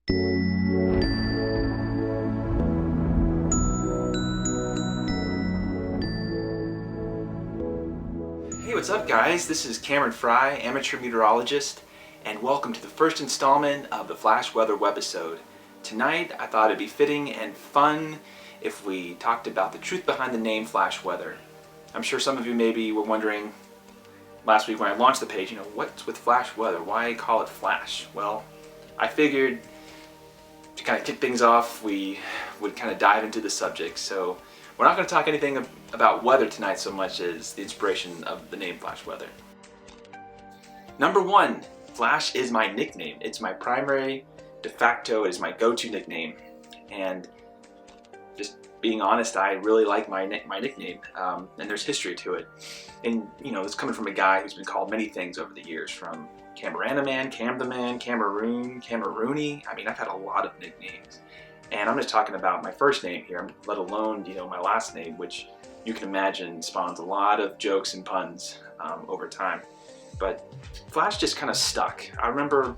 Hey, what's up guys? This is Cameron Fry, amateur meteorologist, and welcome to the first installment of the Flash weather webisode. Tonight I thought it'd be fitting and fun if we talked about the truth behind the name Flash Weather. I'm sure some of you maybe were wondering last week when I launched the page, what's with Flash Weather? Why call it Flash? Well, I figured to kind of kick things off, we would kind of dive into the subject. So we're not going to talk anything about weather tonight so much as the inspiration of the name Flash Weather. Number one, Flash is my nickname. It's my primary, de facto, it is my go-to nickname. And just being honest, I really like my nickname, and there's history to it. And it's coming from a guy who's been called many things over the years, from Camarana Man, Cam the Man, Cameroon, Cameroony. I mean, I've had a lot of nicknames. And I'm just talking about my first name here, let alone, my last name, which you can imagine spawns a lot of jokes and puns over time. But Flash just kind of stuck. I remember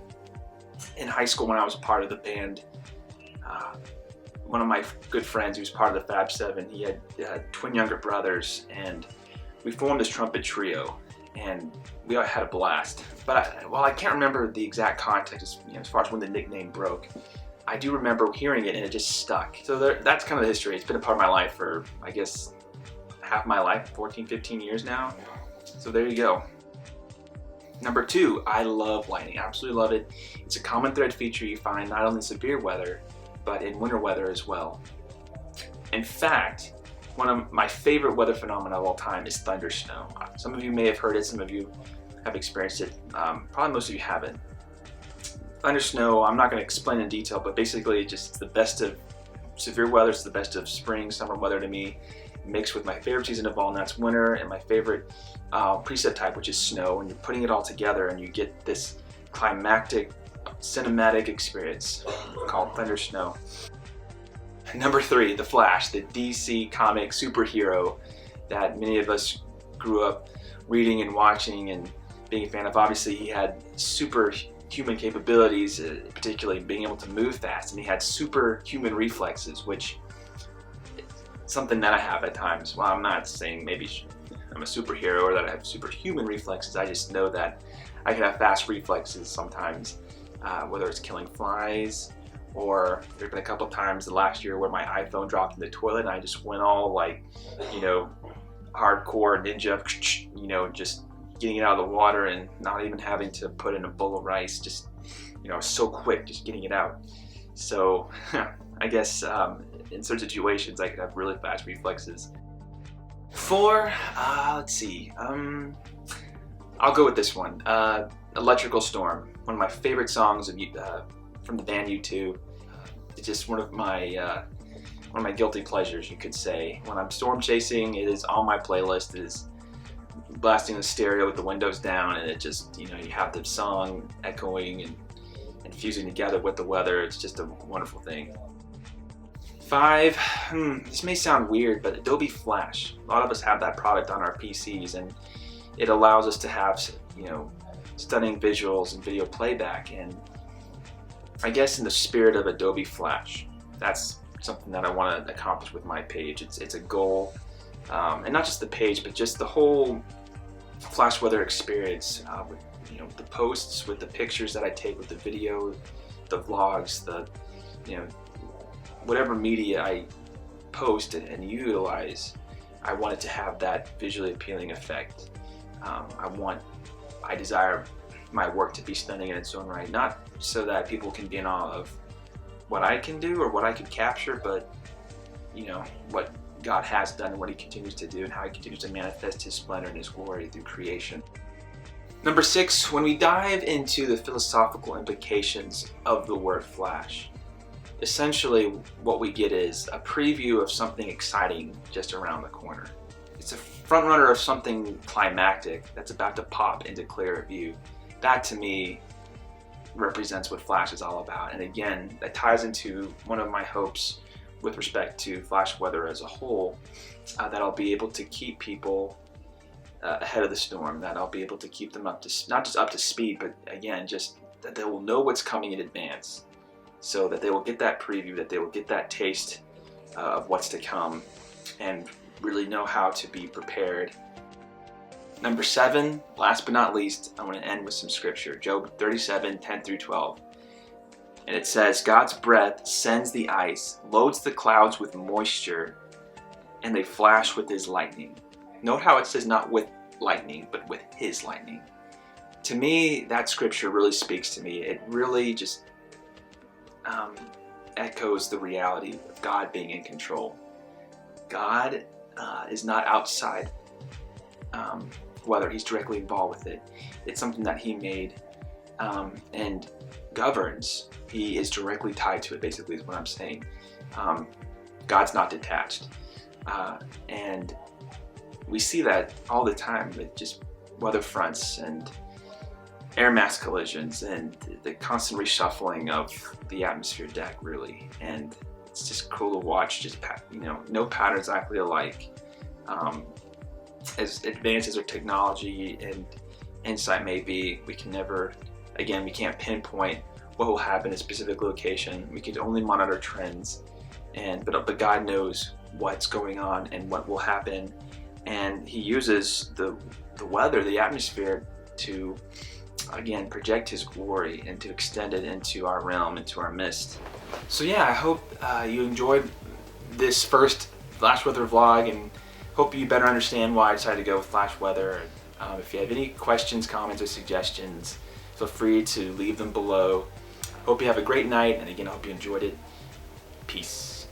in high school when I was a part of the band, one of my good friends who was part of the Fab Seven, he had twin younger brothers, and we formed this trumpet trio, and we had a blast. But while I can't remember the exact context as far as when the nickname broke, I do remember hearing it and it just stuck. So that's kind of the history. It's been a part of my life for, I guess, half my life, 14, 15 years now. So there you go. Number two, I love lightning. I absolutely love it. It's a common thread feature you find not only in severe weather, but in winter weather as well. In fact, one of my favorite weather phenomena of all time is thunder snow. Some of you may have heard it, some of you have experienced it. Probably most of you haven't. Thunder snow, I'm not going to explain in detail, but basically just the best of severe weather. It's the best of spring, summer weather to me, mixed with my favorite season of all, and that's winter, and my favorite preset type, which is snow. And you're putting it all together and you get this climactic, cinematic experience called thunder snow. Number three, the Flash, the DC comic superhero that many of us grew up reading and watching and being a fan of. Obviously, he had superhuman capabilities, particularly being able to move fast, and he had superhuman reflexes, which is something that I have at times. Well, I'm not saying maybe I'm a superhero or that I have superhuman reflexes. I just know that I can have fast reflexes sometimes, whether it's killing flies, or there's been a couple times the last year where my iPhone dropped in the toilet and I just went all hardcore ninja, just getting it out of the water and not even having to put in a bowl of rice, just so quick, just getting it out. So I guess in certain situations I could have really fast reflexes. Four, let's see, I'll go with this one, Electrical Storm, one of my favorite songs from the band U2. It's just one of my guilty pleasures, you could say. When I'm storm chasing, it is on my playlist. It is blasting the stereo with the windows down, and it just, you have the song echoing and fusing together with the weather. It's just a wonderful thing. Five, this may sound weird, but Adobe Flash. A lot of us have that product on our PCs, and it allows us to have, stunning visuals and video playback. And I guess in the spirit of Adobe Flash, that's something that I want to accomplish with my page. It's a goal, and not just the page, but just the whole Flash weather experience, with the posts, with the pictures that I take, with the video, the vlogs, the whatever media I post and utilize. I want it to have that visually appealing effect. I desire my work to be stunning in its own right, not so that people can be in awe of what I can do or what I can capture, but what God has done and what He continues to do and how He continues to manifest His splendor and His glory through creation. Number six, when we dive into the philosophical implications of the word Flash, essentially what we get is a preview of something exciting just around the corner. It's a front runner of something climactic that's about to pop into clearer view. That to me represents what Flash is all about. And again, that ties into one of my hopes with respect to Flash weather as a whole, that I'll be able to keep people ahead of the storm, that I'll be able to keep them up to, not just up to speed, but again, just that they will know what's coming in advance. so that they will get that preview, that they will get that taste of what's to come, and really know how to be prepared. Number 7, last but not least, I'm going to end with some scripture. Job 37:10-12. And it says, God's breath sends the ice, loads the clouds with moisture, and they flash with his lightning. Note how it says not with lightning, but with his lightning. To me, that scripture really speaks to me. It really just echoes the reality of God being in control. God is not outside whether he's directly involved with it. It's something that he made and governs. He is directly tied to it, basically, is what I'm saying. God's not detached. And we see that all the time with just weather fronts and air mass collisions and the constant reshuffling of the atmosphere deck, really. And it's just cool to watch, just, no pattern exactly alike. As advanced as our technology and insight may be, we can never, again, we can't pinpoint what will happen in a specific location. We can only monitor trends, but God knows what's going on and what will happen, and he uses the weather, the atmosphere, to again project his glory and to extend it into our realm, into our midst. So yeah, I hope you enjoyed this first Flash Weather vlog, and hope you better understand why I decided to go with Flash Weather. If you have any questions, comments, or suggestions, feel free to leave them below. Hope you have a great night, and again, I hope you enjoyed it. Peace.